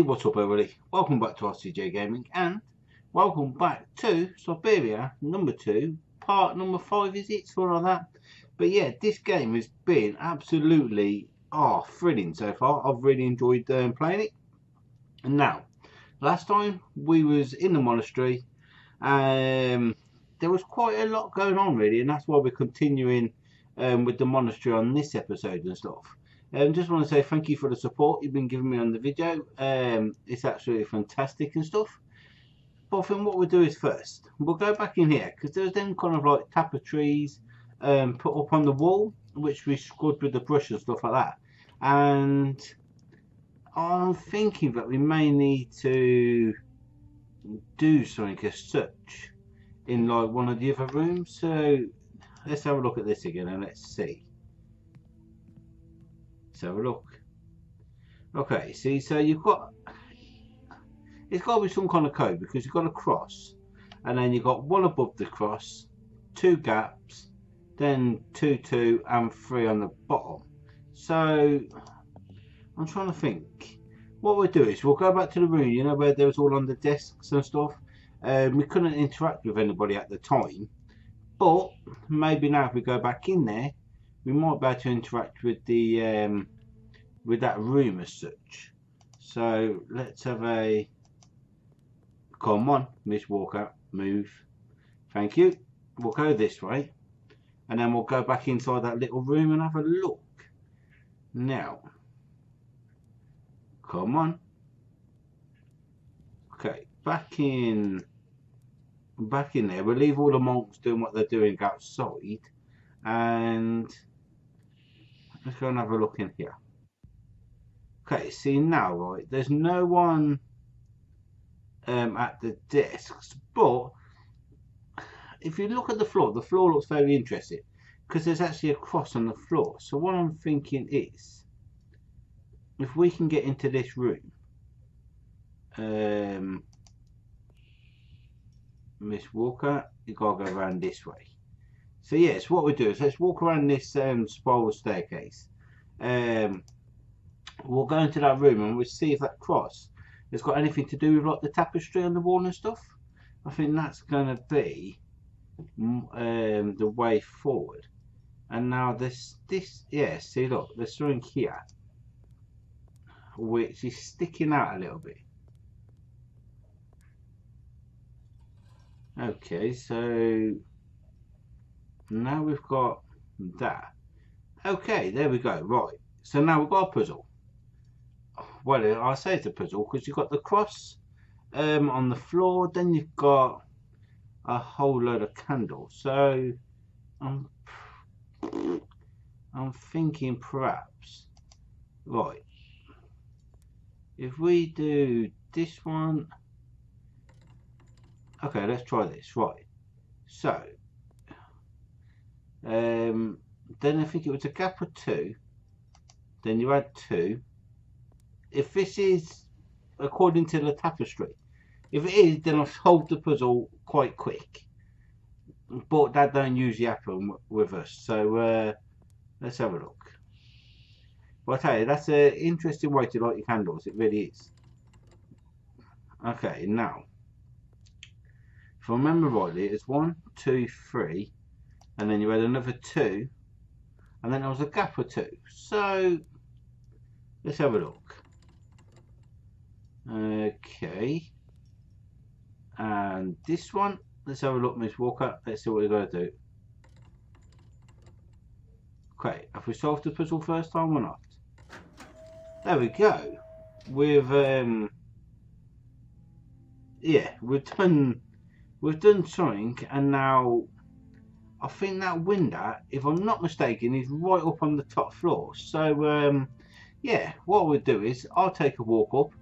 Hey, what's up everybody? Welcome back to RCJ Gaming and welcome back to Syberia number 2, part number 5 is it? Something like that. But yeah, this game has been absolutely thrilling so far. I've really enjoyed playing it. And now, last time we was in the monastery, there was quite a lot going on really, and that's why we're continuing with the monastery on this episode and stuff. Just want to say thank you for the support you've been giving me on the video. It's absolutely fantastic and stuff. But I think what we'll do is first, we'll go back in here, because there's them kind of like tapestries put up on the wall, which we scored with the brush and stuff like that. And I'm thinking that we may need to do something as such in like one of the other rooms. So let's have a look at this again and let's see. Have a look. Okay, see, so you've got, it's got to be some kind of code, because you've got a cross and then you've got one above the cross, 2 gaps, then 2, 2 and 3 on the bottom. So I'm trying to think. What we'll do is we'll go back to the room, you know, where there was all on the desks and stuff. We couldn't interact with anybody at the time, but maybe now if we go back in there, we might be able to interact with the with that room as such. So let's have a, come on Miss Walker, move, thank you. We'll go this way and then we'll go back inside that little room and have a look. Now come on. Okay, back in there. We'll leave all the monks doing what they're doing outside and let's go and have a look in here. Okay, see now, right, there's no one at the desks, but if you look at the floor looks very interesting, because there's actually a cross on the floor. So what I'm thinking is, if we can get into this room, Miss Walker, you gotta go around this way. So yes, what we do is let's walk around this spiral staircase. We'll go into that room and we'll see if that cross has got anything to do with like the tapestry on the wall and stuff. I think that's going to be the way forward. And now this, yeah, see look, there's something here which is sticking out a little bit. Okay, so now we've got that. Okay, there we go. Right, so now we've got a puzzle. Well, I say it's a puzzle because you've got the cross on the floor, then you've got a whole load of candles. So I'm thinking perhaps, right, if we do this one, okay, let's try this. Right, so then I think it was a gap of 2, then you add 2. If this is according to the tapestry, if it is, then I've solved the puzzle quite quick, but that don't usually happen with us. So let's have a look. But I tell you, that's an interesting way to light your candles, it really is. Okay, now if I remember rightly, it's 1, 2, 3 and then you add another 2 and then there was a gap of 2. So let's have a look. Okay, and this one, let's have a look, Miss Walker. Let's see what we're going to do. Okay, have we solved the puzzle first time or not? There we go. We've yeah, we've done something, and now I think that window, if I'm not mistaken, is right up on the top floor. So yeah, what we'll do is I'll take a walk up.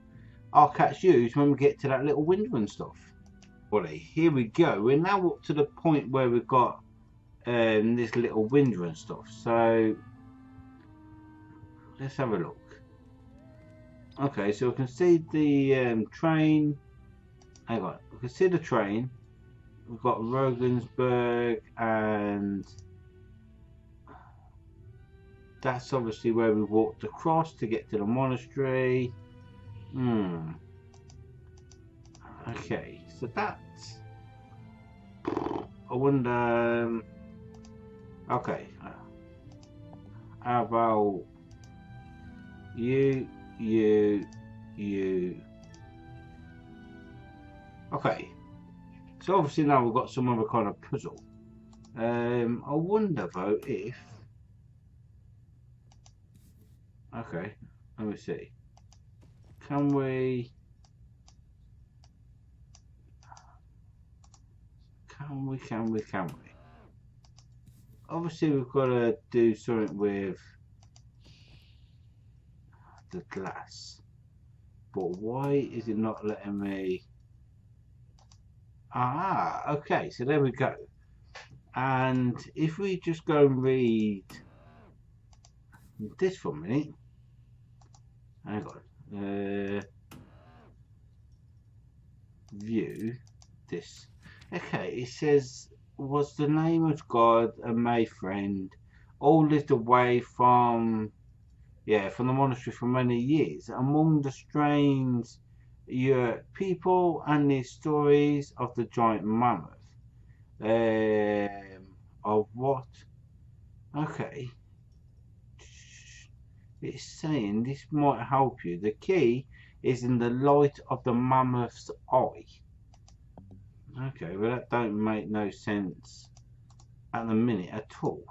I'll catch you when we get to that little window and stuff. Well, here we go. We're now up to the point where we've got this little window and stuff. So let's have a look. Okay, so we can see the train. Hang on, we can see the train. We've got Regensburg, and that's obviously where we walked across to get to the monastery. Okay, so that's. I wonder. Okay. How about you? Okay. So obviously now we've got some other kind of puzzle. I wonder though if. Okay, let me see. Can we? Can we? Obviously we've got to do something with the glass. But why is it not letting me? Ah, okay, so there we go. And if we just go and read this for a minute. Hang on. View this. Okay, it says, was the name of God a May friend, all lived away from the monastery for many years. Among the strange people and the stories of the giant mammoth. Of what? Okay. It's saying this might help you. The key is in the light of the mammoth's eye. Okay, well that don't make no sense at the minute at all.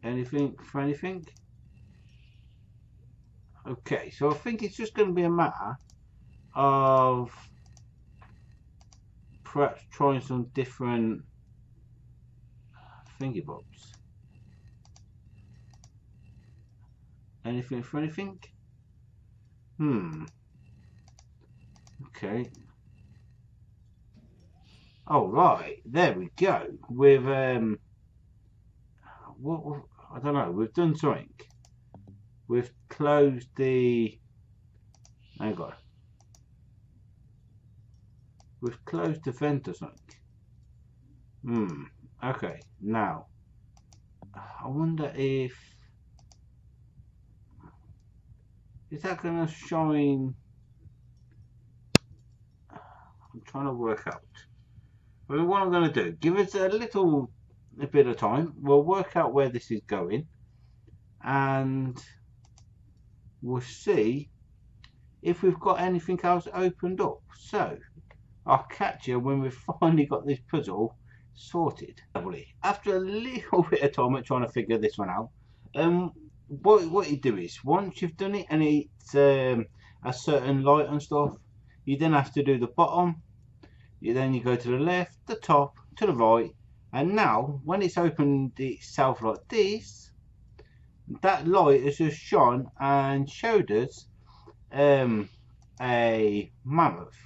Anything for anything? Okay, so I think it's just going to be a matter of perhaps trying some different thingy bobs. Anything for anything? Okay. Oh right, there we go. With what I don't know. We've done something. We've closed the. Hang on. We've closed the vent or something. Okay. Now, I wonder if is that going to shine. I'm trying to work out. Well, what I'm going to do, give us a bit of time. We'll work out where this is going, and we'll see if we've got anything else opened up. So I'll catch you when we've finally got this puzzle sorted. After a little bit of time at trying to figure this one out, what you do is once you've done it and it's a certain light and stuff, you then have to do the bottom. Then you go to the left, the top, to the right, and now when it's opened itself like this, that light has just shone and showed us a mammoth.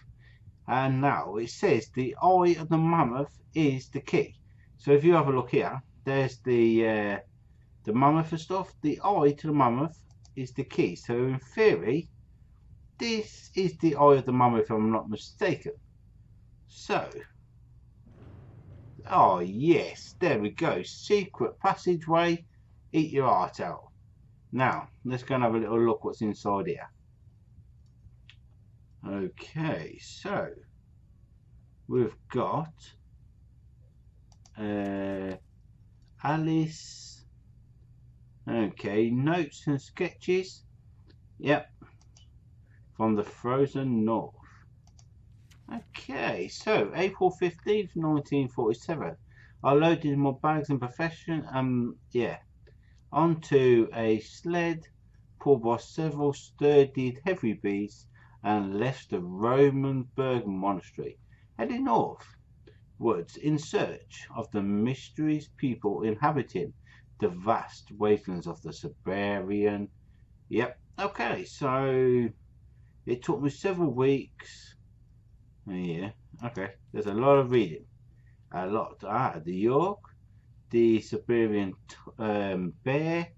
And now it says the eye of the mammoth is the key. So if you have a look here, there's the mammoth and stuff. The eye to the mammoth is the key. So in theory, this is the eye of the mammoth, if I'm not mistaken. So, oh yes, there we go. Secret passageway. Eat your heart out. Now, let's go and have a little look what's inside here. Okay, so we've got Alice. Okay, notes and sketches. Yep, from the frozen north. Okay, so April 15th, 1947. I loaded my bags and profession, onto a sled pulled by several sturdy heavy beasts and left the Romanburg monastery, heading northwards in search of the mysterious people inhabiting the vast wastelands of the Siberian. Yep, okay, so it took me several weeks. Yeah, okay, there's a lot of reading. A lot. The York, the Siberian bear.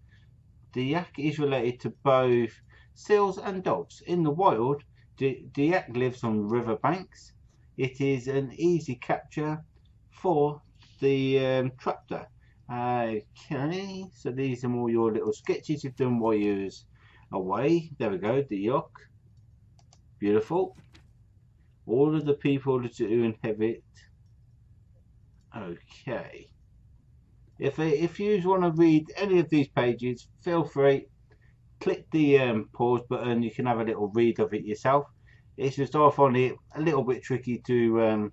The yak is related to both seals and dogs. In the wild, the yak lives on river banks. It is an easy capture for the traptor Okay, so these are all your little sketches you've done while you was away. There we go, the yacht. Beautiful. All of the people that do inhabit. Okay. If you want to read any of these pages, feel free. Click the pause button. You can have a little read of it yourself. It's just I find it a little bit tricky to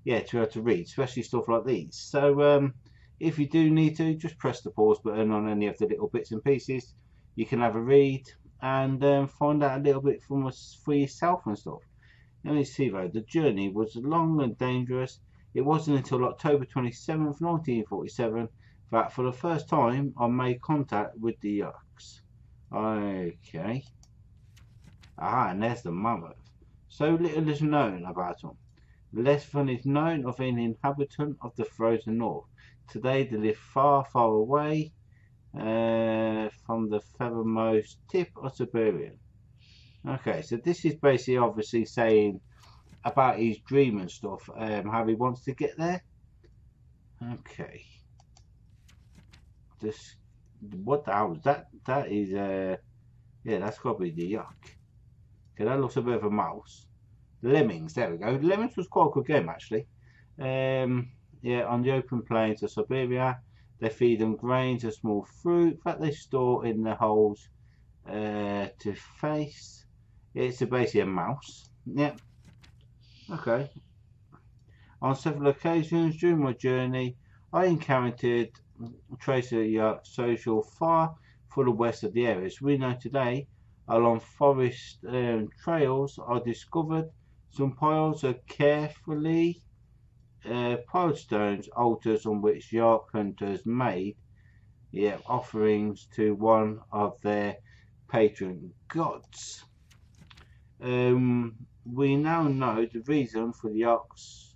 yeah, to be able to read, especially stuff like these. So if you do need to, just press the pause button on any of the little bits and pieces. You can have a read and find out a little bit from us for yourself and stuff. Let me see though, the journey was long and dangerous. It wasn't until October 27th, 1947 that for the first time I made contact with the Yucks. Okay. Ah, and there's the mammoth. So little is known about them. Less than is known of any inhabitant of the frozen north. Today they live far, far away from the feathermost tip of Syberia. Okay, so this is basically obviously saying about his dream and stuff, how he wants to get there. Okay. This, what the hell is that? That is, yeah, that's got to be the yuck. Okay, that looks a bit of a mouse. Lemmings, there we go. Lemmings was quite a good game actually. Yeah, on the open plains of Syberia, they feed them grains and small fruit that they store in the holes to face. It's basically a mouse. Yep. Okay. On several occasions during my journey, I encountered traces of the social far further west of the areas we know today. Along forest trails, I discovered some piles of carefully piled stones, altars on which Yark hunters made offerings to one of their patron gods. We now know the reason for the Yark's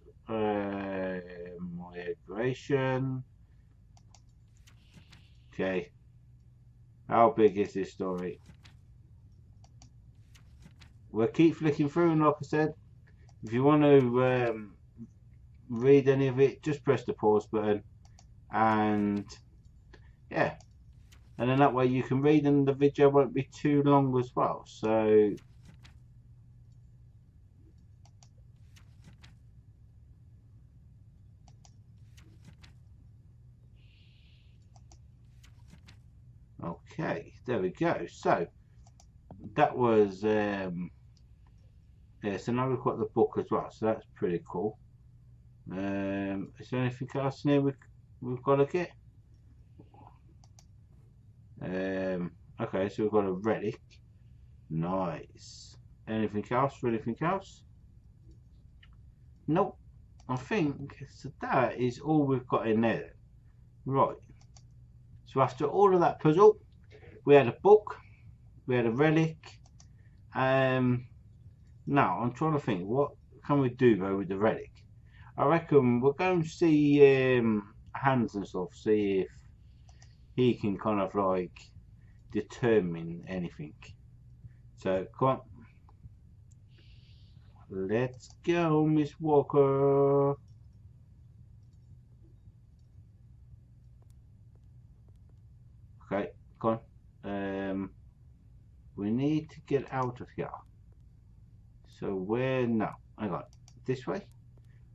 migration. Okay, how big is this story? We'll keep flicking through, and like I said, if you want to read any of it, just press the pause button, and yeah, and then that way you can read, and the video won't be too long as well. So okay, there we go. So that was yeah, so now we've got the book as well, so that's pretty cool. Is there anything else in here we've got to get? Okay, so we've got a relic. Nice. Anything else? Anything else? Nope. I think so. That is all we've got in there. Right. So after all of that puzzle, we had a book, we had a relic. Now I'm trying to think, what can we do though with the relic? I reckon we'll go and see Hans and stuff, see if he can kind of like determine anything. So come on, let's go, Miss Walker. Okay, come on. We need to get out of here. So where now? Hang on, this way?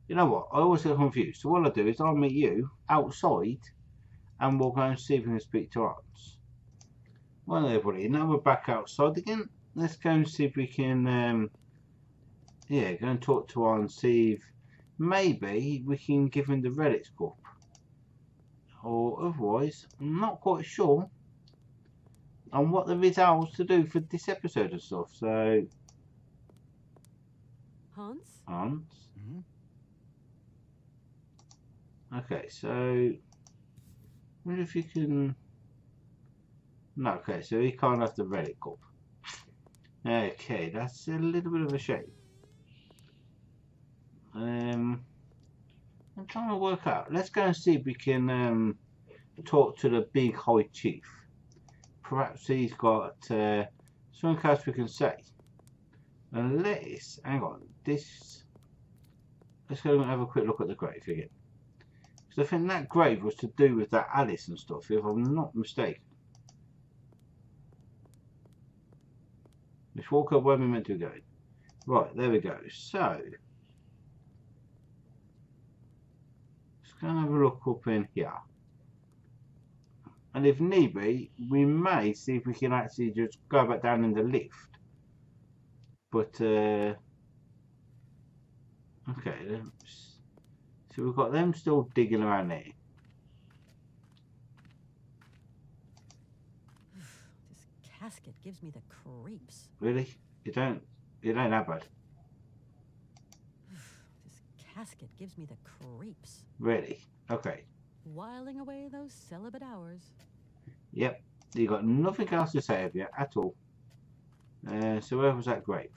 You know what? I always get confused. So what I'll do is I'll meet you outside and we'll go and see if we can speak to Hans. Well, everybody, now we're back outside again. Let's go and see if we can, yeah, go and talk to Hans, see if maybe we can give him the relics cup. Or otherwise, I'm not quite sure on what there is else to do for this episode and stuff. So, Hans? Hans? Okay, so I wonder if you can. No, okay, so he can't have the relic cup. Okay, that's a little bit of a shame. I'm trying to work out. Let's go and see if we can talk to the big high chief. Perhaps he's got something else we can say. Unless, hang on, this. Let's go and have a quick look at the grave again. Because I think that grave was to do with that Alice and stuff, if I'm not mistaken. Let's walk up where we're meant to go. Right, there we go. So, let's go and have a look up in here. And if need be, we may see if we can actually just go back down in the lift. But, okay, so we've got them still digging around there. This casket gives me the creeps. Really? It ain't that bad. This casket gives me the creeps. Really? Okay. Whiling away those celibate hours. Yep. You got nothing else to say of you at all. So where was that grave?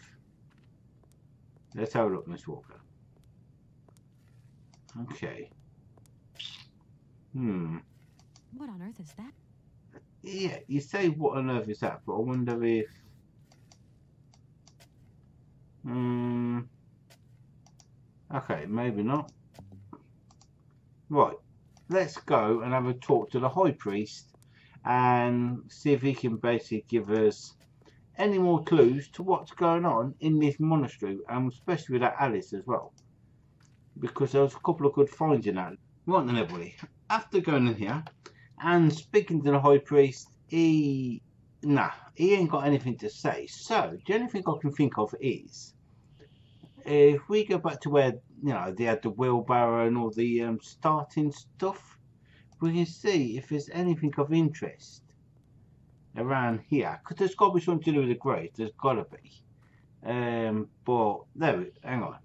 Let's have a look, Miss Walker. Okay. What on earth is that? Yeah, you say what on earth is that, but I wonder if... okay, maybe not. Right, let's go and have a talk to the High Priest and see if he can basically give us any more clues to what's going on in this monastery, and especially with that Alice as well. Because there was a couple of good finds in that. Right then, everybody, after going in here and speaking to the High Priest, he ain't got anything to say. So the only thing I can think of is, if we go back to where, you know, they had the wheelbarrow and all the starting stuff, we can see if there's anything of interest around here. Because there's got to be something to do with the grave. There's got to be. But there hang on.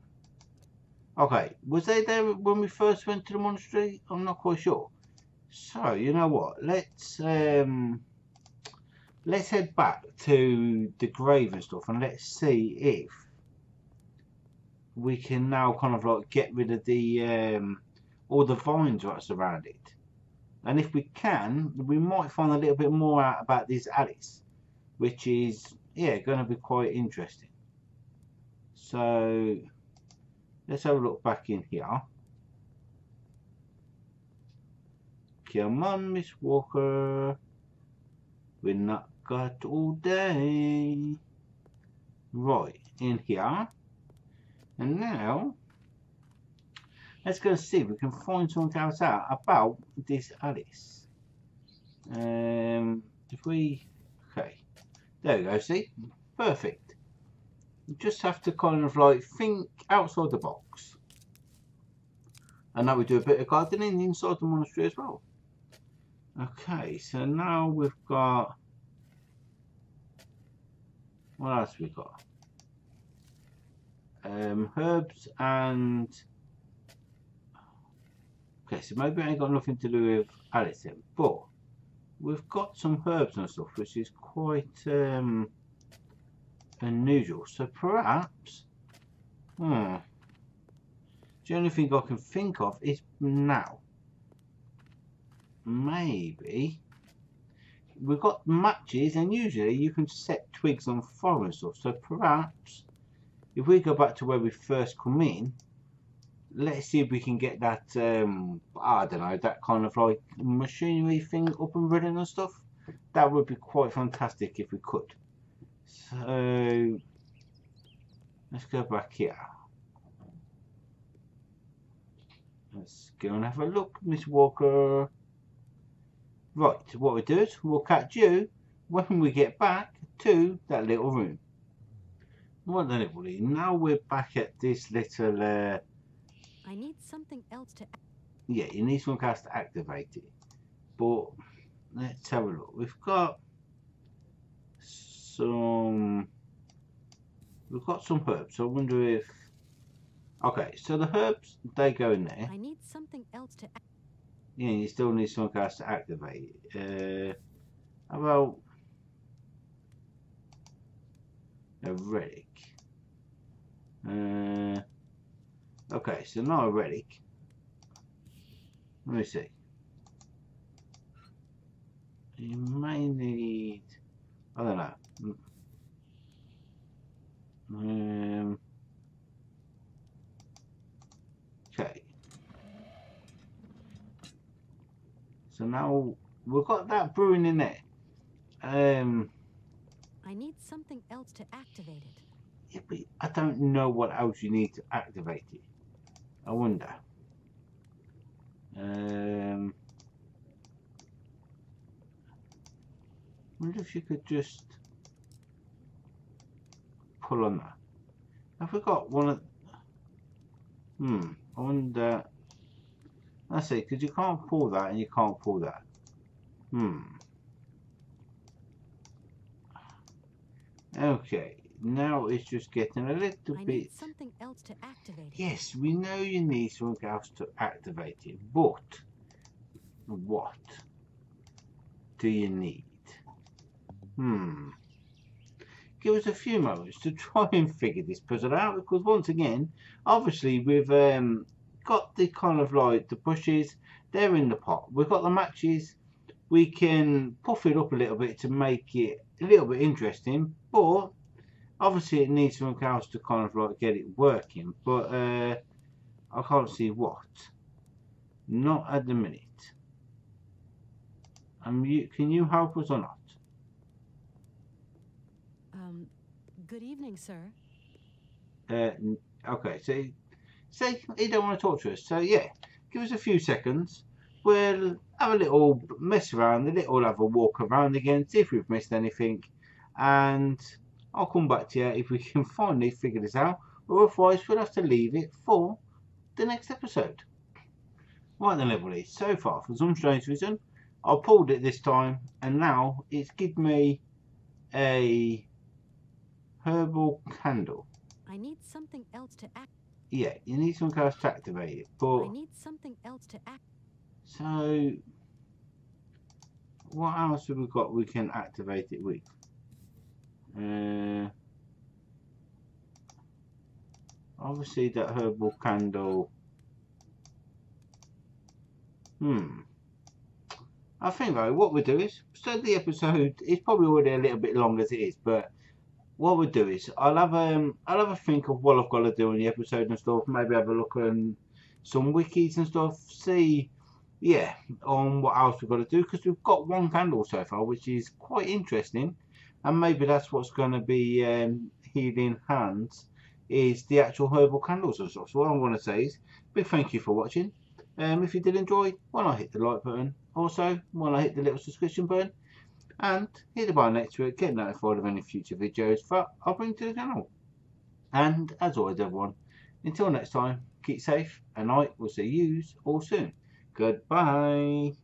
Okay, was they there when we first went to the monastery? I'm not quite sure. So you know what? Let's head back to the grave and stuff, and let's see if we can now kind of like get rid of the all the vines that's around it. And if we can, we might find a little bit more out about this Alice, which is, yeah, going to be quite interesting. So let's have a look back in here. Come on, Miss Walker. We're not got all day. Right, in here. And now, let's go see if we can find something else out about this Alice. If we, okay, there we go, see, perfect. You just have to kind of like think outside the box. And now we do a bit of gardening inside the monastery as well. Okay, so now we've got, what else we got? Herbs and, okay, so maybe it ain't got nothing to do with Alice then, but we've got some herbs and stuff which is quite unusual. So perhaps, the only thing I can think of is now, maybe we've got matches, and usually you can set twigs on fire and stuff. So perhaps if we go back to where we first come in, let's see if we can get that, I don't know, that kind of like machinery thing up and running and stuff. That would be quite fantastic if we could. So let's go back here. Let's go and have a look, Miss Walker. Right, what we do is we'll catch you when we get back to that little room. Right then, everybody, now we're back at this little I need something else to... yeah, you need something else to activate it. But let's have a look. We've got some herbs. So I wonder if, okay, so the herbs, they go in there. I need something else to... Yeah, you still need something else to activate it. How about a relic? Okay, so not a relic. Let me see. You may need, I don't know. Okay. So now we've got that brewing in there. I need something else to activate it. Yeah, but I don't know what else you need to activate it. I wonder. Wonder if you could just pull on that. Have we got one of? I wonder. I see, because you can't pull that and you can't pull that. Okay, now it's just getting a little I bit. need something else to activate it. Yes, we know you need something else to activate it, but what do you need? Give us a few moments to try and figure this puzzle out, because once again, obviously we've got the kind of like the brushes, they're in the pot. We've got the matches, we can puff it up a little bit to make it a little bit interesting, but obviously it needs something else to kind of like get it working, but I can't see what. Not at the minute. Can you help us or not? Good evening, sir. Okay, so say he don't want to talk to us, so yeah, give us a few seconds. We'll have a little mess around, have a walk around again, see if we've missed anything, and I'll come back to you if we can finally figure this out, or otherwise we'll have to leave it for the next episode. Right then, everybody, so far for some strange reason I pulled it this time, and now it's given me a herbal candle. I need something else to act. Yeah, you need something else to activate it, but I need something else to act. so what else have we got we can activate it with? Obviously that herbal candle. I think though what we'll do is, so the episode is probably already a little bit long as it is, but what we'll do is I'll have a think of what I've got to do in the episode and stuff. Maybe have a look on some wikis and stuff. See, yeah, on what else we've got to do, because we've got one candle so far, which is quite interesting, and maybe that's what's going to be healing hands, is the actual herbal candles and stuff. So what I want to say is big thank you for watching. If you did enjoy, why not hit the like button? Also, why not hit the little subscription button? And hit the bell next to it, get notified of any future videos that I'll bring to the channel. And as always, everyone, until next time, keep safe, and I will see you all soon. Goodbye.